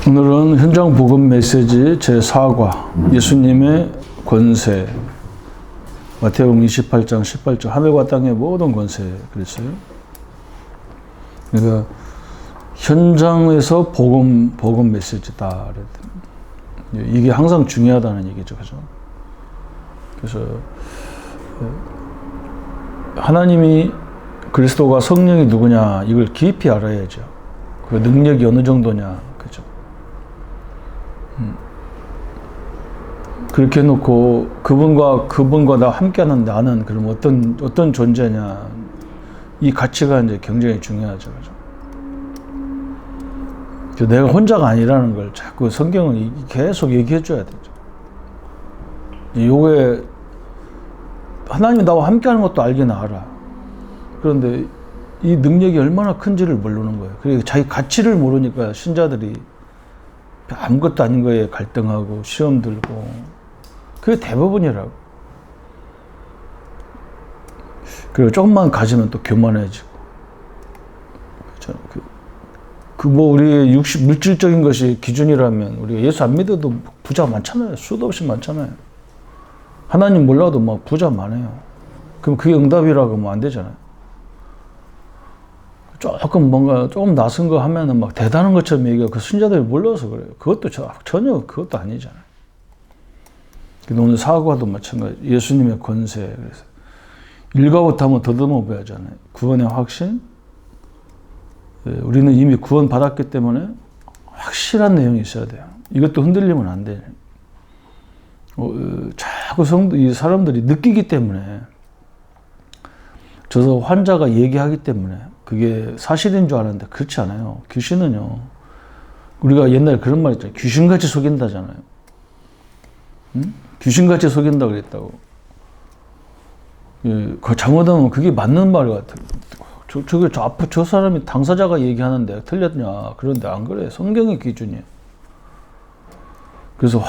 오늘은 현장 복음 메시지 제4과 예수님의 권세, 마태복음 28장 18절 하늘과 땅의 모든 권세 그랬어요. 그러니까 현장에서 복음 메시지다. 이게 항상 중요하다는 얘기죠, 그죠? 그래서 하나님이 그리스도가 성령이 누구냐 이걸 깊이 알아야죠. 그 능력이 어느 정도냐, 그죠? 그렇게 해놓고 그분과 나 함께하는 나는 그럼 어떤 존재냐, 이 가치가 이제 굉장히 중요하죠, 그죠? 내가 혼자가 아니라는 걸 자꾸 성경은 계속 얘기해줘야 되죠. 요게 하나님이 나와 함께하는 것도 알긴 알아. 그런데 이 능력이 얼마나 큰지를 모르는 거예요. 그리고 자기 가치를 모르니까 신자들이 아무것도 아닌 거에 갈등하고 시험 들고, 그게 대부분이라고. 그리고 조금만 가지면 또 교만해지고. 우리의 물질적인 것이 기준이라면 우리가 예수 안 믿어도 부자 많잖아요. 수도 없이 많잖아요. 하나님 몰라도 막 부자 많아요. 그럼 그게 응답이라고 하면 안 되잖아요. 조금 낯선 거 하면은 막 대단한 것처럼 얘기하고 그 신자들이 몰라서 그래요. 그것도 전혀 그것도 아니잖아요. 오늘 사과도 마찬가지. 예수님의 권세. 그래서 일과부터 한번 더듬어 봐야잖아요. 구원의 확신. 우리는 이미 구원 받았기 때문에 확실한 내용이 있어야 돼요. 이것도 흔들리면 안 돼요. 자꾸 이 사람들이 느끼기 때문에, 저도 환자가 얘기하기 때문에 그게 사실인 줄 아는데 그렇지 않아요. 귀신은요, 우리가 옛날에 그런 말 있잖아요. 귀신같이 속인다잖아요. 응? 귀신같이 속인다 그랬다고. 잘못하면 그게 맞는 말 같아요. 저 사람이 당사자가 얘기하는데 틀렸냐? 그런데 안 그래. 성경의 기준이에요. 그래서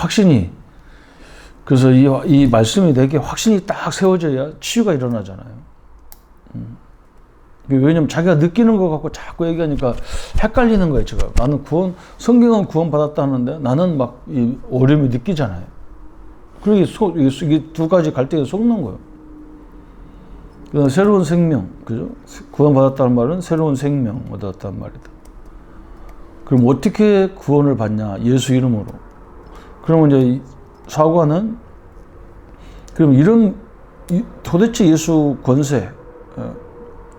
그래서 이 말씀이 되게 확신이 딱 세워져야 치유가 일어나잖아요. 왜냐면 자기가 느끼는 것 갖고 자꾸 얘기하니까 헷갈리는 거예요, 제가. 나는 성경은 구원 받았다는데 나는 막 이 어려움을 느끼잖아요. 그리고 이게 두 가지 갈등에 속는 거예요. 새로운 생명, 그죠? 구원 받았다는 말은 새로운 생명 얻었다는 말이다. 그럼 어떻게 구원을 받냐? 예수 이름으로. 그러면 이제 사과는, 그럼 도대체 예수 권세,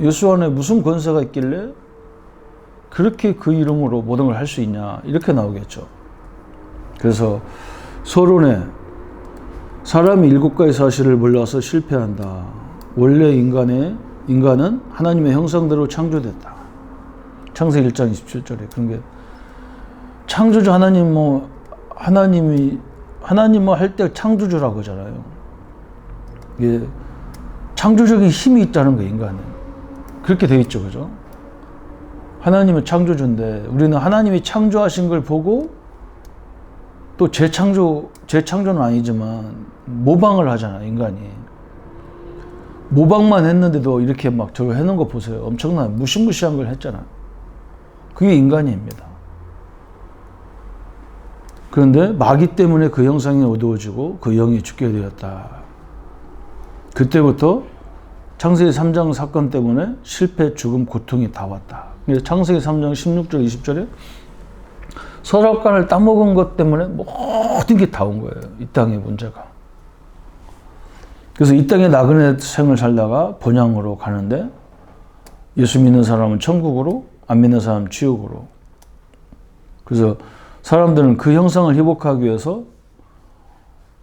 예수 안에 무슨 권세가 있길래 그렇게 그 이름으로 모든 걸 할 수 있냐, 이렇게 나오겠죠. 그래서 서론에 사람이 7가지 사실을 몰라서 실패한다. 원래 인간은 하나님의 형상대로 창조됐다. 창세기 1장 27절에 그런 게, 창조주 하나님이 할 때 창조주라고 하잖아요. 이게 창조적인 힘이 있다는 거예요, 인간은. 그렇게 되어 있죠, 그죠? 하나님은 창조주인데 우리는 하나님이 창조하신 걸 보고 또 재창조는 아니지만 모방을 하잖아요, 인간이. 모방만 했는데도 이렇게 막 저거 해놓은 거 보세요. 엄청난 무시무시한 걸 했잖아요. 그게 인간입니다. 그런데 마귀 때문에 그 형상이 어두워지고 그 영이 죽게 되었다. 그때부터 창세기 3장 사건 때문에 실패, 죽음, 고통이 다 왔다. 창세기 3장 16절 20절에 선악과를 따먹은 것 때문에 모든 게 다 온 거예요. 이 땅의 문제가. 그래서 이 땅에 나그네 생을 살다가 본향으로 가는데, 예수 믿는 사람은 천국으로, 안 믿는 사람은 지옥으로. 그래서 사람들은 그 형상을 회복하기 위해서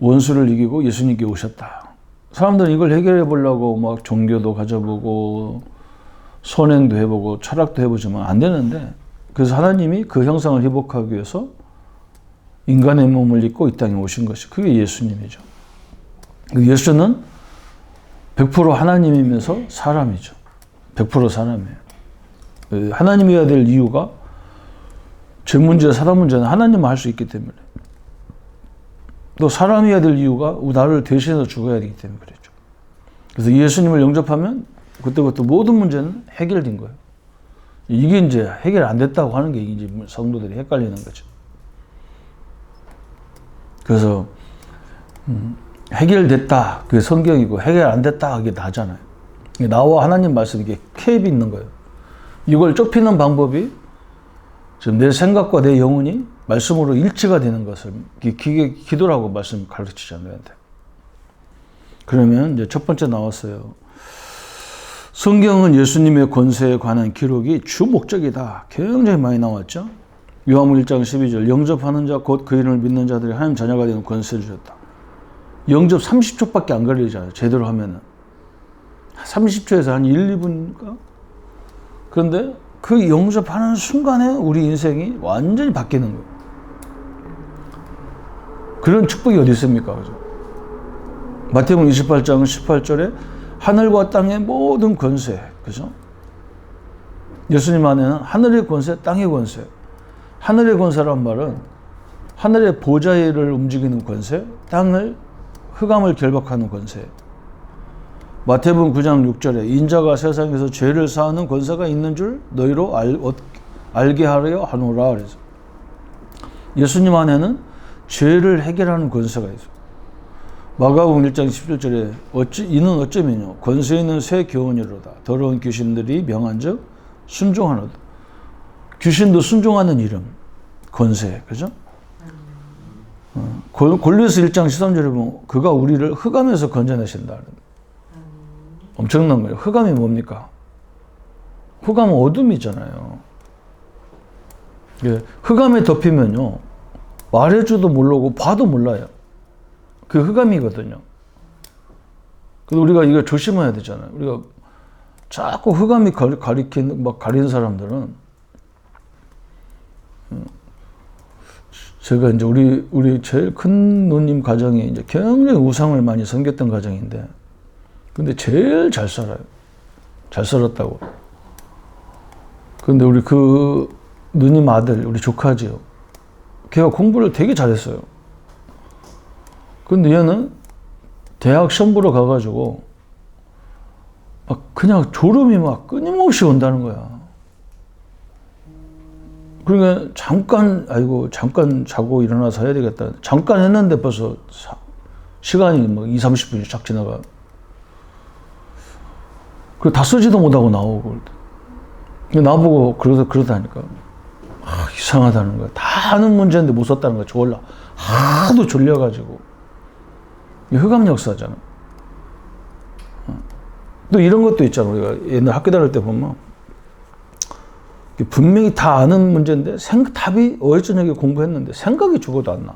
원수를 이기고 예수님께 오셨다. 사람들은 이걸 해결해 보려고 막 종교도 가져보고 선행도 해보고 철학도 해보지만 안 되는데, 그래서 하나님이 그 형상을 회복하기 위해서 인간의 몸을 입고 이 땅에 오신 것이, 그게 예수님이죠. 예수는 100% 하나님이면서 사람이죠. 100% 사람이에요. 하나님이어야 될 이유가, 죄 문제, 사람 문제는 하나님만 할 수 있기 때문에. 또 사람이어야 될 이유가 나를 대신해서 죽어야 되기 때문에 그랬죠. 그래서 예수님을 영접하면 그때부터 모든 문제는 해결된 거예요. 이게 이제 해결 안 됐다고 하는 게 이제 성도들이 헷갈리는 거죠. 그래서 해결됐다. 그게 성경이고 해결 안 됐다. 그게 나잖아요. 나와 하나님 말씀 이게 캡이 있는 거예요. 이걸 좁히는 방법이 지금 내 생각과 내 영혼이 말씀으로 일치가 되는 것을 기도라고 말씀 가르치잖아요. 그러면 이제 첫 번째 나왔어요. 성경은 예수님의 권세에 관한 기록이 주 목적이다. 굉장히 많이 나왔죠. 요한복음 1장 12절 영접하는 자 곧 그 이름을 믿는 자들이 하나님 자녀가 되는 권세를 주셨다. 영접 30초밖에 안 걸리잖아요. 제대로 하면은 30초에서 한 1, 2분인가? 그런데 그 영접하는 순간에 우리 인생이 완전히 바뀌는 거예요. 그런 축복이 어디 있습니까? 그죠? 마태복음 28장 18절에 하늘과 땅의 모든 권세, 그죠? 예수님 안에는 하늘의 권세, 땅의 권세. 하늘의 권세란 말은 하늘의 보좌를 움직이는 권세, 땅을 흑암을 결박하는 권세. 마태복음 9장 6절에 인자가 세상에서 죄를 사하는 권세가 있는 줄 너희로 알게 하려 하노라. 그래서 예수님 안에는 죄를 해결하는 권세가 있어요. 마가복음 1장 17절에 이는 어쩌면요 권세 있는 새 교훈이로다. 더러운 귀신들이 명한즉 순종하노다. 귀신도 순종하는 이름 권세, 그죠? 골로새 1장 13절에 보면 그가 우리를 흑암에서 건져내신다. 엄청난 거예요. 흑암이 뭡니까? 흑암은 어둠이잖아요. 흑암에 덮이면요 말해줘도 모르고 봐도 몰라요. 그 흑암이거든요. 그래서 우리가 이거 조심해야 되잖아요. 우리가 자꾸 흑암이 가리는 사람들은 제가 이제 우리 제일 큰 누님 가정이 이제 굉장히 우상을 많이 섬겼던 가정인데, 근데 제일 잘 살아요. 잘 살았다고. 근데 우리 그 누님 아들, 우리 조카지요. 걔가 공부를 되게 잘했어요. 근데 얘는 대학 시험 보러 가가지고 막 그냥 졸음이 막 끊임없이 온다는 거야. 그러니까 잠깐 자고 일어나서 해야 되겠다. 잠깐 했는데 벌써 시간이 뭐 2, 30분이 쫙 지나가. 그리고 다 쓰지도 못하고 나오고. 나보고 그러다니까. 이상하다는 거야. 다 아는 문제인데 못 썼다는 거야. 졸라. 하도 졸려가지고. 흑암 역사잖아. 또 이런 것도 있잖아. 우리가 옛날 학교 다닐 때 보면 분명히 다 아는 문제인데 답이 어제 저녁에 공부했는데 생각이 죽어도 안 나.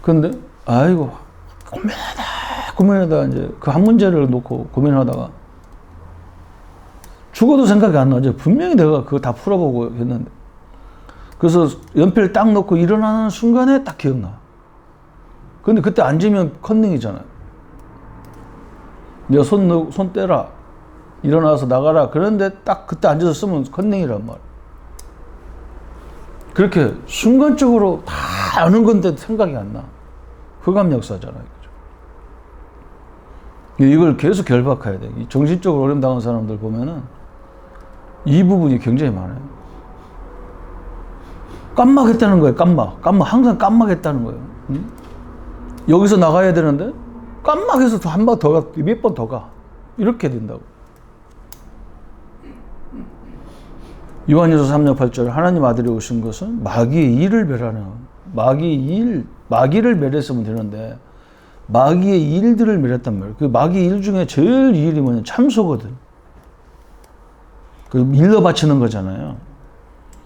그런데 아이고 고민하다 이제 그 한 문제를 놓고 고민하다가 죽어도 생각이 안 나. 이제 분명히 내가 그거 다 풀어보고 했는데, 그래서 연필 딱 놓고 일어나는 순간에 딱 기억나. 근데 그때 앉으면 컨닝이잖아요. 내가 손 떼라. 일어나서 나가라. 그런데 딱 그때 앉아서 쓰면 컨닝이란 말이야. 그렇게 순간적으로 다 아는 건데 생각이 안 나. 흑암 역사잖아요. 이걸 계속 결박해야 돼. 정신적으로 어려움 당한 사람들 보면은 이 부분이 굉장히 많아요. 깜막했다는 거예요. 깜막. 항상 깜막했다는 거예요. 여기서 나가야 되는데 깜막해서 한 번 더 가, 몇 번 더 가. 이렇게 된다고. 요한일서 3장 8절 하나님 아들이 오신 것은 마귀의 일을 멸하는, 마귀를 멸했으면 되는데 마귀의 일들을 멸했단 말이에요. 그 마귀의 일 중에 제일 이 일이 뭐냐, 참소거든. 그 일러 바치는 거잖아요.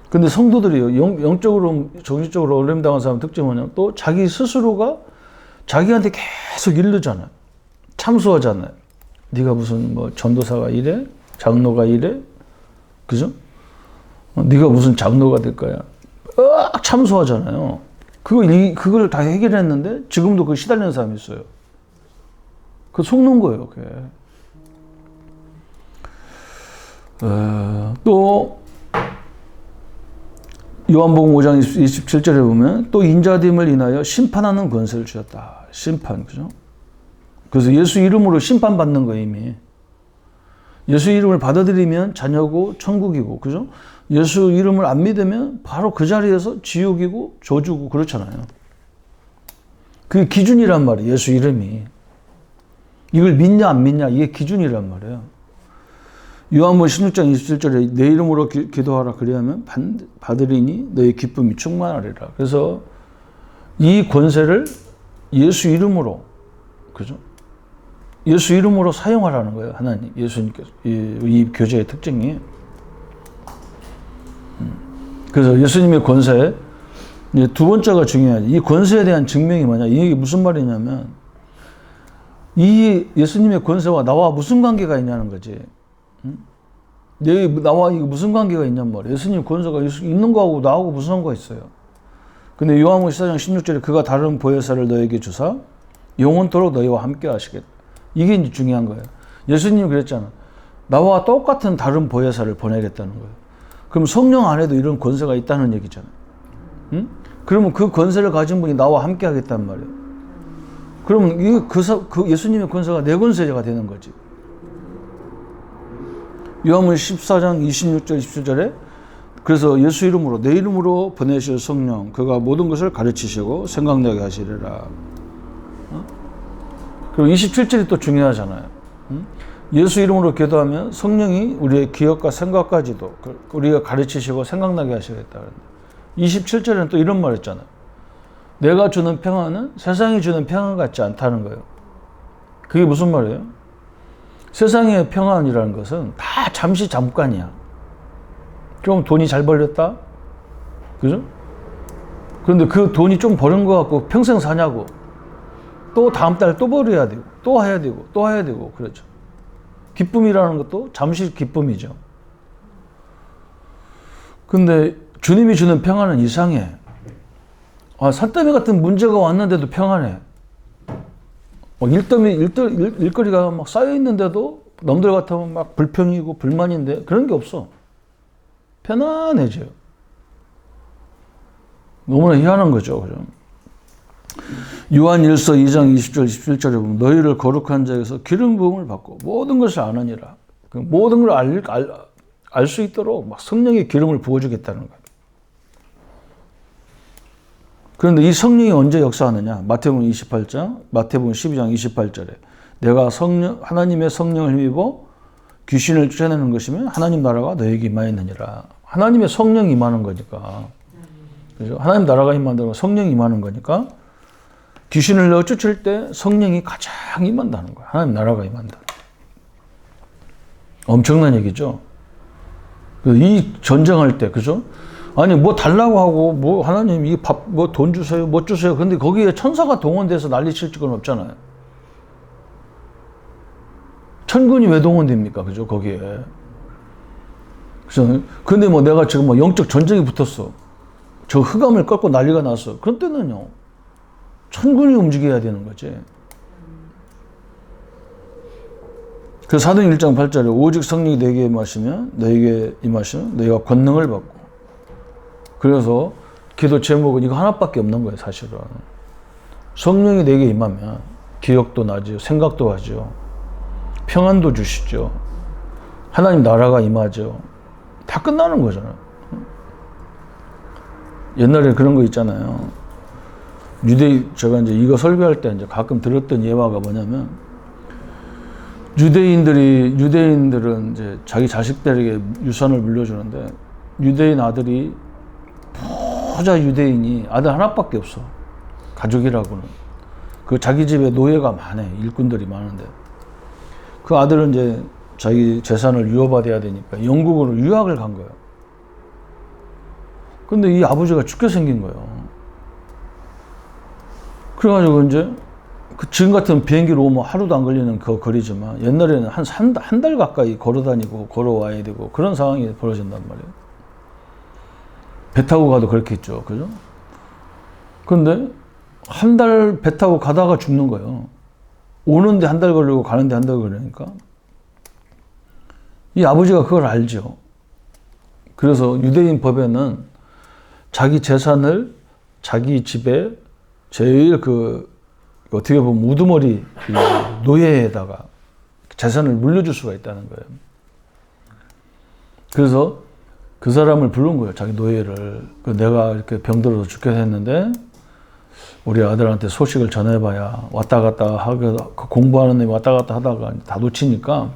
근데 성도들이 영적으로 정신적으로 어려움 당한 사람 특징은 뭐냐, 또 자기 스스로가 자기한테 계속 일르잖아요. 참소하잖아요. 네가 무슨 뭐 전도사가 이래, 장로가 이래, 그죠? 네가 무슨 장로가 될 거야. 참소하잖아요. 그걸 다 해결했는데 지금도 그 시달리는 사람이 있어요. 그 속는 거예요, 그게. 또 요한복음 5장 27절에 보면 또 인자됨을 인하여 심판하는 권세를 주셨다. 심판, 그죠? 그래서 예수 이름으로 심판받는 거 이미. 예수 이름을 받아들이면 자녀고 천국이고, 그죠? 예수 이름을 안 믿으면 바로 그 자리에서 지옥이고 저주고 그렇잖아요. 그게 기준이란 말이에요. 예수 이름이. 이걸 믿냐 안 믿냐 이게 기준이란 말이에요. 요한복음 16장 27절에 내 이름으로 기도하라 그리하면 받으리니 너의 기쁨이 충만하리라. 그래서 이 권세를 예수 이름으로, 그죠? 예수 이름으로 사용하라는 거예요. 하나님, 예수님께서. 이 교제의 특징이. 그래서 예수님의 권세, 이제 두 번째가 중요하지. 이 권세에 대한 증명이 뭐냐? 이게 무슨 말이냐면, 이 예수님의 권세와 나와 무슨 관계가 있냐는 거지. 나와 이거 무슨 관계가 있냔 말이야. 예수님 권세가 있는 거하고 나하고 무슨 상관가 있어요. 근데 요한복음 14장 16절에 그가 다른 보혜사를 너에게 주사 영원토록 너희와 함께 하시겠다. 이게 이제 중요한 거예요. 예수님이 그랬잖아. 나와 똑같은 다른 보혜사를 보내겠다는 거예요. 그럼 성령 안에도 이런 권세가 있다는 얘기잖아요. 응? 그러면 그 권세를 가진 분이 나와 함께 하겠단 말이에요. 그러면 그 예수님의 권세가 내 권세가 되는 거지. 요한복음 14장 26절 27절에 그래서 예수 이름으로 내 이름으로 보내실 성령 그가 모든 것을 가르치시고 생각나게 하시리라. 그리고 27절이 또 중요하잖아요. 예수 이름으로 기도하면 성령이 우리의 기억과 생각까지도 우리가 가르치시고 생각나게 하시겠다. 27절에는 또 이런 말 했잖아요. 내가 주는 평안은 세상이 주는 평안 같지 않다는 거예요. 그게 무슨 말이에요? 세상의 평안이라는 것은 다 잠시 잠깐이야. 좀 돈이 잘 벌렸다? 그죠? 그런데 그 돈이 좀 버는 것 같고 평생 사냐고. 또 다음 달 또 벌어야 되고, 또 해야 되고, 또 해야 되고, 그렇죠. 기쁨이라는 것도 잠시 기쁨이죠. 근데 주님이 주는 평안은 이상해. 산더미 같은 문제가 왔는데도 평안해. 일거리가 막 쌓여있는데도 남들 같으면 막 불평이고 불만인데 그런 게 없어. 편안해져요. 너무나 희한한 거죠. 그죠? 요한일서 2장 20절 27절에 보면 너희를 거룩한 자에서 기름 부음을 받고 모든 것을 아느니라. 모든 걸 알 수 있도록 막 성령의 기름을 부어주겠다는 거예요. 그런데 이 성령이 언제 역사하느냐? 마태복음 12장 28절에 내가 하나님의 성령을 힘입어 귀신을 쫓아내는 것이면 하나님 나라가 너에게 임하였느니라. 하나님의 성령이 임하는 거니까. 그죠? 하나님 나라가 임한다는 건 성령이 임하는 거니까 귀신을 넣어 쫓을 때 성령이 가장 임한다는 거야. 하나님 나라가 임한다. 엄청난 얘기죠. 이 전쟁할 때, 그죠? 아니, 뭐 달라고 하고, 뭐 하나님 이 밥, 뭐 돈 주세요, 뭐 주세요. 근데 거기에 천사가 동원돼서 난리 칠 건 없잖아요. 천군이 왜 동원됩니까? 그죠? 거기에. 그죠? 근데 뭐 내가 지금 뭐 영적 전쟁이 붙었어. 저 흑암을 꺾고 난리가 났어. 그런 때는요. 천군이 움직여야 되는 거지. 그 사도행 1장 8절에 오직 성령이 너에게 임하시면 너희가 권능을 받고. 그래서 기도 제목은 이거 하나밖에 없는 거예요, 사실은. 성령이 내게 임하면 기억도 나죠, 생각도 하죠, 평안도 주시죠, 하나님 나라가 임하죠. 다 끝나는 거잖아요. 옛날에 그런 거 있잖아요. 제가 이제 이거 설교할 때 이제 가끔 들었던 예화가 뭐냐면, 유대인들은 이제 자기 자식들에게 유산을 물려주는데, 유대인 아들이 부자 유대인이 아들 하나밖에 없어. 가족이라고는. 그 자기 집에 노예가 많아. 일꾼들이 많은데. 그 아들은 이제 자기 재산을 유업받아야 되니까 영국으로 유학을 간 거예요. 근데 이 아버지가 죽게 생긴 거예요. 그래가지고 이제 지금 같은 비행기로 오면 하루도 안 걸리는 그 거리지만 옛날에는 한 달 가까이 걸어 다니고 걸어와야 되고 그런 상황이 벌어진단 말이에요. 배 타고 가도 그렇게 했죠. 그죠? 근데 한 달 배 타고 가다가 죽는 거예요. 오는데 한 달 걸리고 가는데 한 달 걸리니까. 이 아버지가 그걸 알죠. 그래서 유대인 법에는 자기 재산을 자기 집에 제일 어떻게 보면 우두머리 노예에다가 재산을 물려줄 수가 있다는 거예요. 그래서 그 사람을 부른 거예요. 자기 노예를. 내가 이렇게 병들어서 죽게 됐는데 우리 아들한테 소식을 전해봐야 왔다 갔다 하고 공부하는 애 왔다 갔다 하다가 다 놓치니까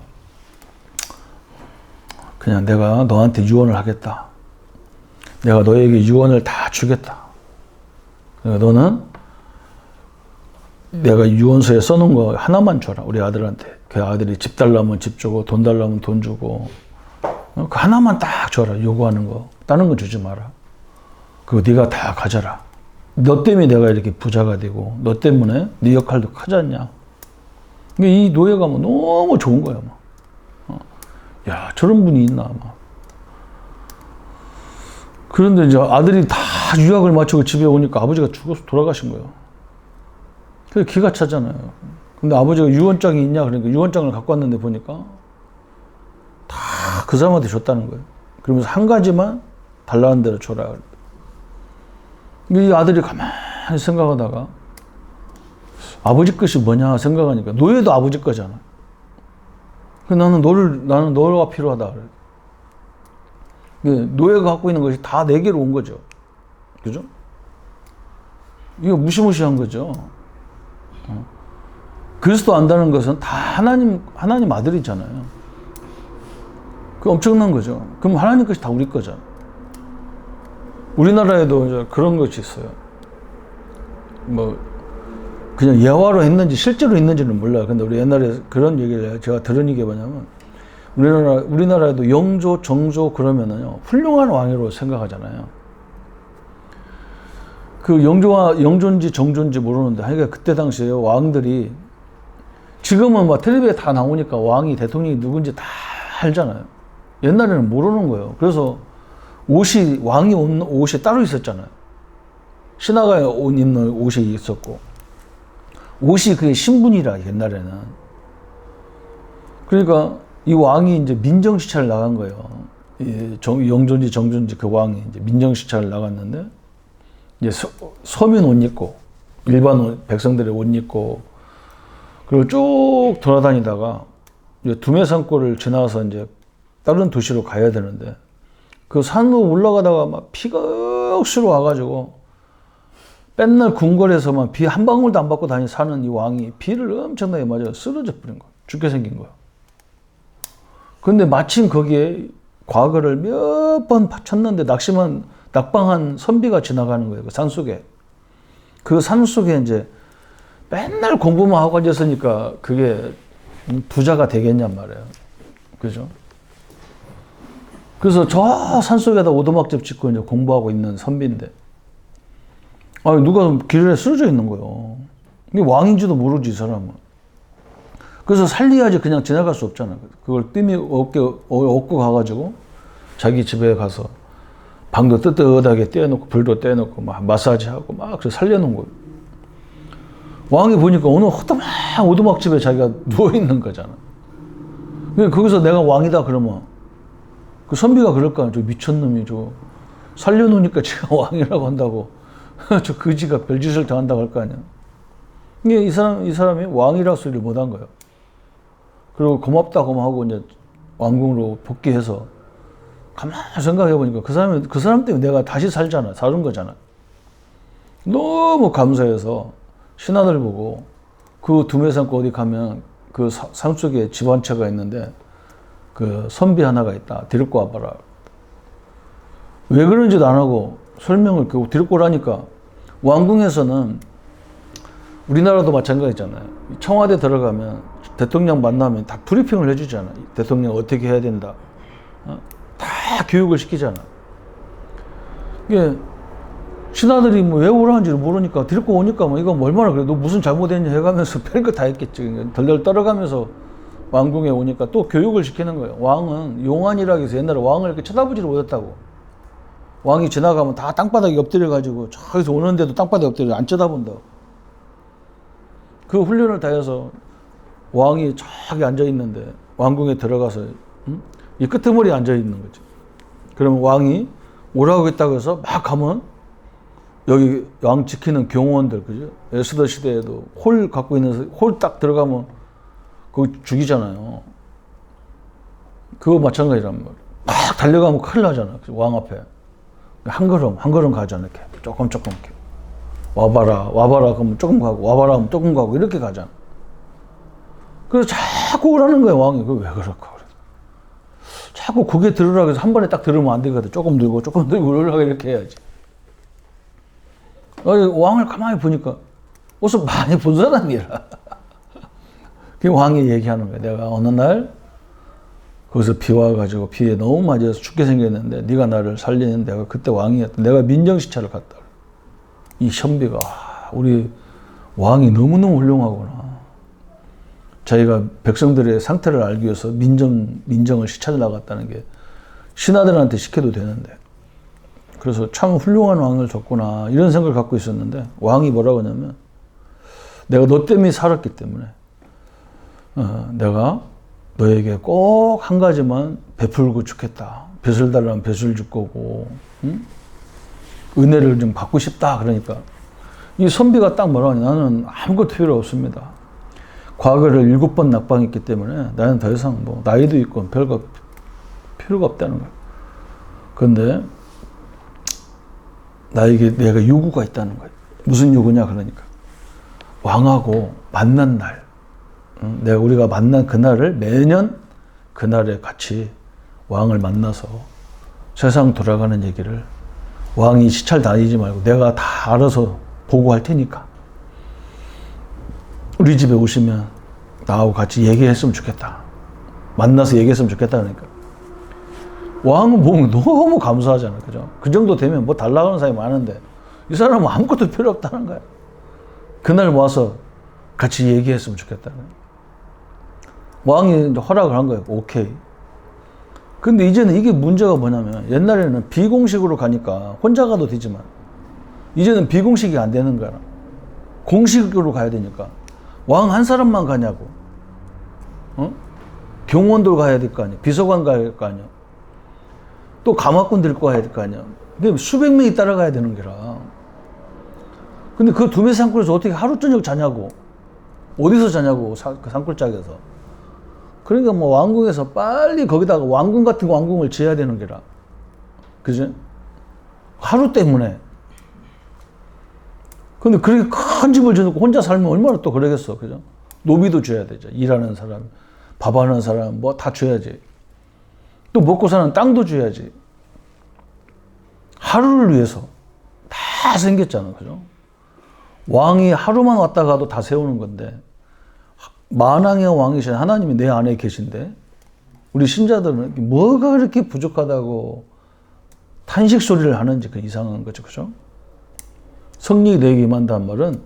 그냥 내가 너한테 유언을 하겠다. 내가 너에게 유언을 다 주겠다. 너는 내가 유언서에 써놓은 거 하나만 줘라. 우리 아들한테. 그 아들이 집 달라면 집 주고 돈 달라면 돈 주고 그 하나만 딱 줘라. 요구하는 거. 다른 거 주지 마라. 그거 네가 다 가져라. 너 때문에 내가 이렇게 부자가 되고 너 때문에 네 역할도 크지 않냐. 이 노예가 뭐 너무 좋은 거야. 야, 저런 분이 있나. 그런데 이제 아들이 다 유학을 마치고 집에 오니까 아버지가 죽어서 돌아가신 거예요. 그래서 기가 차잖아요. 근데 아버지가 유언장이 있냐 그러니까 유언장을 갖고 왔는데 보니까 다 그 사람한테 줬다는 거예요. 그러면서 한 가지만 달라는 대로 줘라. 이 아들이 가만히 생각하다가 아버지 것이 뭐냐 생각하니까 노예도 아버지 거잖아. 나는 너가 필요하다. 노예가 갖고 있는 것이 다 내게로 온 거죠. 그죠? 이거 무시무시한 거죠. 그리스도 안다는 것은 다 하나님 아들이잖아요. 그 엄청난 거죠. 그럼 하나님 것이 다 우리 거잖아. 우리나라에도 이제 그런 것이 있어요. 뭐 그냥 예화로 했는지 실제로 있는지는 몰라요. 근데 우리 옛날에 그런 얘기를 제가 들은 게 뭐냐면 우리나라에도 영조, 정조 그러면은요 훌륭한 왕으로 생각하잖아요. 그 영조인지 정조인지 모르는데 하여간 그때 당시에 왕들이 지금은 막 텔레비에 다 나오니까 왕이 대통령이 누군지 다 알잖아요. 옛날에는 모르는 거예요. 그래서 왕이 입는 옷이 따로 있었잖아요. 신하가 옷 입는 옷이 있었고 옷이 그게 신분이라 옛날에는. 그러니까 이 왕이 이제 민정시찰을 나간 거예요. 영조인지 정조인지 그 왕이 이제 민정시찰을 나갔는데 이제 서민 옷 입고 일반 백성들의 옷 입고 그리고 쭉 돌아다니다가 이제 두메산골을 지나서 이제 다른 도시로 가야 되는데 그 산으로 올라가다가 막 비가 억수로 와가지고 맨날 궁궐에서만 비 한 방울도 안 받고 사는 이 왕이 비를 엄청나게 맞아 쓰러져 버린 거야. 죽게 생긴 거야. 근데 마침 거기에 과거를 몇 번 쳤는데 낙방한 선비가 지나가는 거예요. 그 산속에. 그 산속에 이제 맨날 공부만 하고 앉았으니까 그게 부자가 되겠냔 말이에요. 그죠? 그래서 저 산속에다 오두막집 짓고 이제 공부하고 있는 선비인데, 누가 길에 쓰러져 있는 거예요. 이게 왕인지도 모르지, 이 사람은. 그래서 살려야지 그냥 지나갈 수 없잖아. 그걸 뜸이 얻고 가가지고 자기 집에 가서 방도 뜨뜻하게 떼어놓고 불도 떼어놓고 막 마사지하고 막 그래서 살려놓은 거예요. 왕이 보니까 오늘 허다만 오두막집에 자기가 누워있는 거잖아. 거기서 내가 왕이다 그러면 그 선비가 그럴 거 아니야. 저 미쳤놈이 저 살려놓으니까 제가 왕이라고 한다고 저 거지가 별짓을 다 한다고 할 거 아니야. 이게 이 사람이 왕이라 소리를 못 한 거예요. 그리고 고맙다고 하고 이제 왕궁으로 복귀해서 가만히 생각해 보니까 그 사람 때문에 내가 다시 살잖아. 사는 거잖아. 너무 감사해서 신하들 보고 그 두메산골 어디 가면 그 산속에 집 한 채가 있는데 그 선비 하나가 있다. 데리고 와봐라. 왜 그런지도 안 하고 설명을 데리고 오라니까 왕궁에서는 우리나라도 마찬가지잖아요. 청와대 들어가면 대통령 만나면 다 브리핑을 해주잖아. 대통령 어떻게 해야 된다. 다 교육을 시키잖아. 이게 신하들이 뭐 왜 오라는지를 모르니까 데리고 오니까 뭐 이거 얼마나 그래. 너 무슨 잘못했냐 해가면서 별거 다 했겠지. 덜덜 떨어가면서 왕궁에 오니까 또 교육을 시키는 거예요. 왕은 용안이라고 해서 옛날에 왕을 이렇게 쳐다보지를 못했다고. 왕이 지나가면 다 땅바닥에 엎드려가지고 저기서 오는데도 땅바닥에 엎드려 안 쳐다본다고. 그 훈련을 다 해서 왕이 저기 앉아있는데 왕궁에 들어가서 이 끄트머리에 앉아있는 거지. 그러면 왕이 오라고 했다고 해서 막 가면 여기 왕 지키는 경호원들, 그죠? 에스더 시대에도 홀 갖고 있는 홀 딱 들어가면 그거 죽이잖아요. 그거 마찬가지란 말이에요. 막 달려가면 큰일 나잖아. 왕 앞에. 한 걸음 가잖아. 이렇게. 조금 이렇게. 와봐라. 그러면 조금 가고, 와봐라 하면 조금 가고, 이렇게 가잖아. 그래서 자꾸 오라는 거야, 왕이. 왜 그럴까? 그래. 자꾸 고개 들으라고 해서 한 번에 딱 들으면 안 되거든. 조금 들고 올라가 이렇게 해야지. 왕을 가만히 보니까, 옷을 많이 본 사람이라. 그 왕이 얘기하는 거야. 내가 어느 날, 거기서 비 와가지고 비에 너무 맞아서 죽게 생겼는데 네가 나를 살리는 내가 그때 왕이었다. 내가 민정시차를 갔다. 이 선비가 우리 왕이 너무너무 훌륭하구나. 자기가 백성들의 상태를 알기 위해서 민정을 시차를 나갔다는 게 신하들한테 시켜도 되는데. 그래서 참 훌륭한 왕을 줬구나 이런 생각을 갖고 있었는데 왕이 뭐라고 하냐면 내가 너 때문에 살았기 때문에 내가 너에게 꼭 한 가지만 베풀고 죽겠다. 벼슬 달라면 벼슬 줄 거고, 응? 은혜를 좀 받고 싶다. 그러니까 이 선비가 딱 뭐라고 하냐. 나는 아무것도 필요 없습니다. 과거를 7번 낙방했기 때문에 나는 더 이상 뭐 나이도 있고 별거 필요가 없다는 거야. 그런데 나에게 내가 요구가 있다는 거야. 무슨 요구냐 그러니까 왕하고 만난 날, 내가 우리가 만난 그날을 매년 그날에 같이 왕을 만나서 세상 돌아가는 얘기를 왕이 시찰 다니지 말고 내가 다 알아서 보고할 테니까 우리 집에 오시면 나하고 같이 얘기했으면 좋겠다. 만나서 얘기했으면 좋겠다. 그러니까 왕은 보면 너무 감사하잖아. 그죠? 그 정도 되면 뭐 달라고 하는 사람이 많은데 이 사람은 아무것도 필요 없다는 거야. 그날 모아서 같이 얘기했으면 좋겠다는 거야. 왕이 이제 허락을 한 거예요. 오케이. 근데 이제는 이게 문제가 뭐냐면 옛날에는 비공식으로 가니까 혼자 가도 되지만 이제는 비공식이 안 되는 거야. 공식으로 가야 되니까 왕 한 사람만 가냐고. 경호원들 가야 될 거 아니야. 비서관 가야 될 거 아니야. 또 가마꾼 들고 가야 될 거 아니야. 수백 명이 따라가야 되는 거라. 근데 그 두메 산골에서 어떻게 하루 저녁 자냐고. 어디서 자냐고. 그 산골짜기에서. 그러니까 뭐 왕궁에서 빨리 거기다가 왕궁 같은 왕궁을 지어야 되는 게라. 그지? 하루 때문에. 근데 그렇게 큰 집을 지어놓고 혼자 살면 얼마나 또 그러겠어. 그죠? 노비도 줘야 되죠. 일하는 사람, 밥하는 사람, 뭐 다 줘야지. 또 먹고 사는 땅도 줘야지. 하루를 위해서 다 생겼잖아. 그죠? 왕이 하루만 왔다 가도 다 세우는 건데, 만왕의 왕이신 하나님이 내 안에 계신데 우리 신자들은 뭐가 그렇게 부족하다고 탄식 소리를 하는지 그 이상한 거죠. 그죠? 성령이 내게 임한다는 말은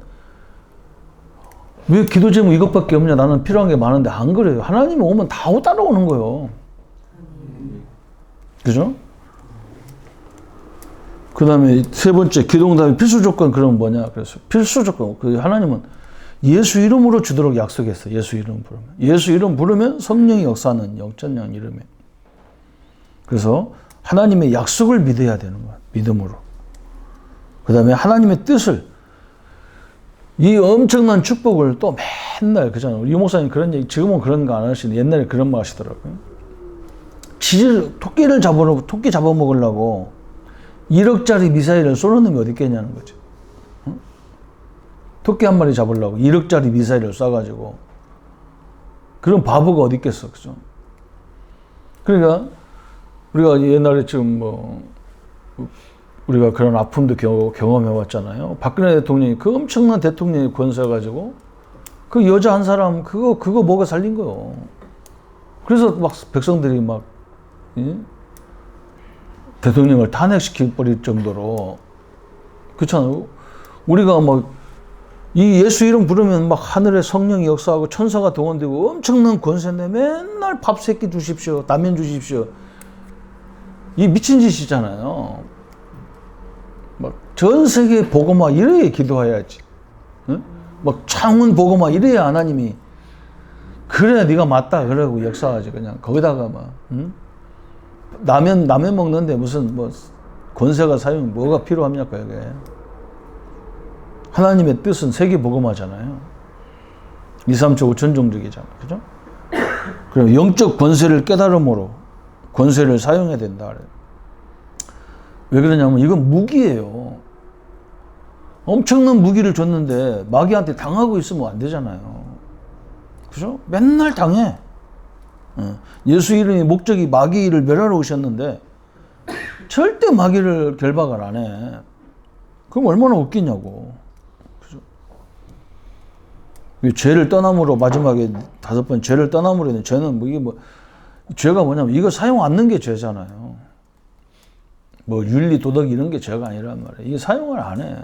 왜 기도 제목 이것밖에 없냐. 나는 필요한 게 많은데 안 그래요. 하나님이 오면 다 따라오는 거예요. 그죠? 그 다음에 세 번째 기도응답의 필수 조건. 그럼 뭐냐. 그래서 필수 조건. 그 하나님은 예수 이름으로 주도록 약속했어요. 예수 이름 부르면. 예수 이름 부르면 성령이 역사하는 영천령 이름에. 그래서 하나님의 약속을 믿어야 되는 거야. 믿음으로. 그 다음에 하나님의 뜻을, 이 엄청난 축복을 또 맨날, 그잖아. 이 목사님 그런 얘기, 지금은 그런 거 안 하시는데 옛날에 그런 말 하시더라고요. 토끼 잡아먹으려고 1억짜리 미사일을 쏘는 놈이 어디 있겠냐는 거지. 토끼 한 마리 잡으려고 1억짜리 미사일을 쏴가지고 그런 바보가 어디 있겠어. 그죠? 그러니까 우리가 옛날에 지금 뭐 우리가 그런 아픔도 경험해 왔잖아요. 박근혜 대통령이 그 엄청난 대통령이 권세가지고 그 여자 한 사람 그거 먹어 살린 거요. 그래서 막 백성들이 막 대통령을 탄핵시킬 버릴 정도로. 그렇잖아요. 우리가 막 이 예수 이름 부르면 막 하늘에 성령이 역사하고 천사가 동원되고 엄청난 권세인데 맨날 밥 세끼 주십시오. 라면 주십시오. 이 미친 짓이잖아요. 막 전 세계 복음화 이래야 기도해야지. 응? 막 창문 복음화 이래야 하나님이 그래 네가 맞다 그러고 역사하지. 그냥 거기다가 막 라면 먹는데 무슨 뭐 권세가 사용 뭐가 필요합니까 이게. 하나님의 뜻은 세계 복음화잖아요. 2, 3초 5천 종족이잖아. 그죠? 그럼 영적 권세를 깨달음으로 권세를 사용해야 된다 그래요. 왜 그러냐면 이건 무기예요. 엄청난 무기를 줬는데 마귀한테 당하고 있으면 안 되잖아요. 그죠? 맨날 당해. 예수 이름의 목적이 마귀를 멸하러 오셨는데 절대 마귀를 결박을 안 해. 그럼 얼마나 웃기냐고. 그죠? 죄를 떠남으로 마지막에 5번 죄를 떠남으로 했는데 죄는 뭐 이게 뭐 죄가 뭐냐면 이거 사용 않는 게 죄잖아요. 뭐 윤리 도덕 이런 게 죄가 아니란 말이에요. 이게 사용을 안 해.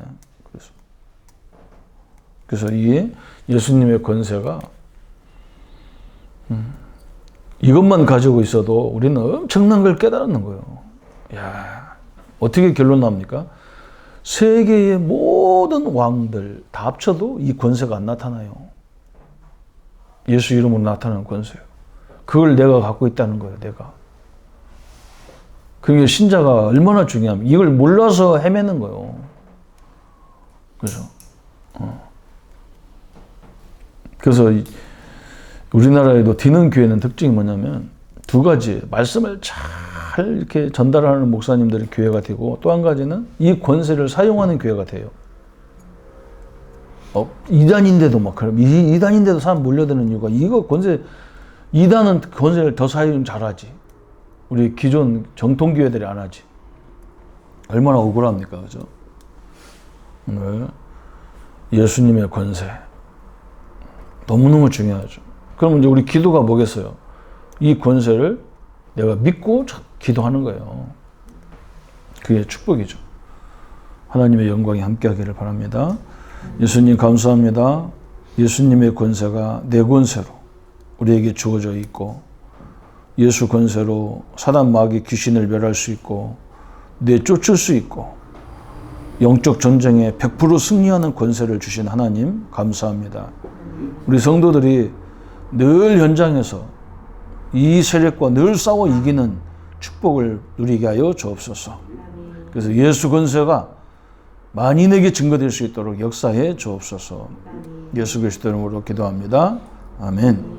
그래서 이게 예수님의 권세가 이것만 가지고 있어도 우리는 엄청난 걸 깨달았는 거예요. 야, 어떻게 결론 납니까? 세계의 모든 왕들 다 합쳐도 이 권세가 안 나타나요. 예수 이름으로 나타나는 권세요. 그걸 내가 갖고 있다는 거예요. 내가. 그게 신자가 얼마나 중요하면 이걸 몰라서 헤매는 거예요. 그죠? 그래서 우리나라에도 디는 교회는 특징이 뭐냐면 2가지, 말씀을 잘 이렇게 전달하는 목사님들의 교회가 되고 또 한 가지는 이 권세를 사용하는 교회가 돼요. 이단인데도 막 그럼 이단인데도 사람 몰려드는 이유가 이거 권세, 이단은 권세를 더 사용 잘하지. 우리 기존 정통 교회들이 안 하지. 얼마나 억울합니까, 그죠? 네. 예수님의 권세 너무너무 중요하죠. 그러면 이제 우리 기도가 뭐겠어요? 이 권세를 내가 믿고 기도하는 거예요. 그게 축복이죠. 하나님의 영광이 함께하기를 바랍니다. 예수님 감사합니다. 예수님의 권세가 내 권세로 우리에게 주어져 있고 예수 권세로 사단 마귀 귀신을 멸할 수 있고 내쫓을 수 있고 영적 전쟁에 100% 승리하는 권세를 주신 하나님 감사합니다. 우리 성도들이 늘 현장에서 이 세력과 늘 싸워 이기는 축복을 누리게 하여 주옵소서. 그래서 예수 권세가 만인에게 증거될 수 있도록 역사해 주옵소서. 예수 그리스도 이름으로 기도합니다. 아멘.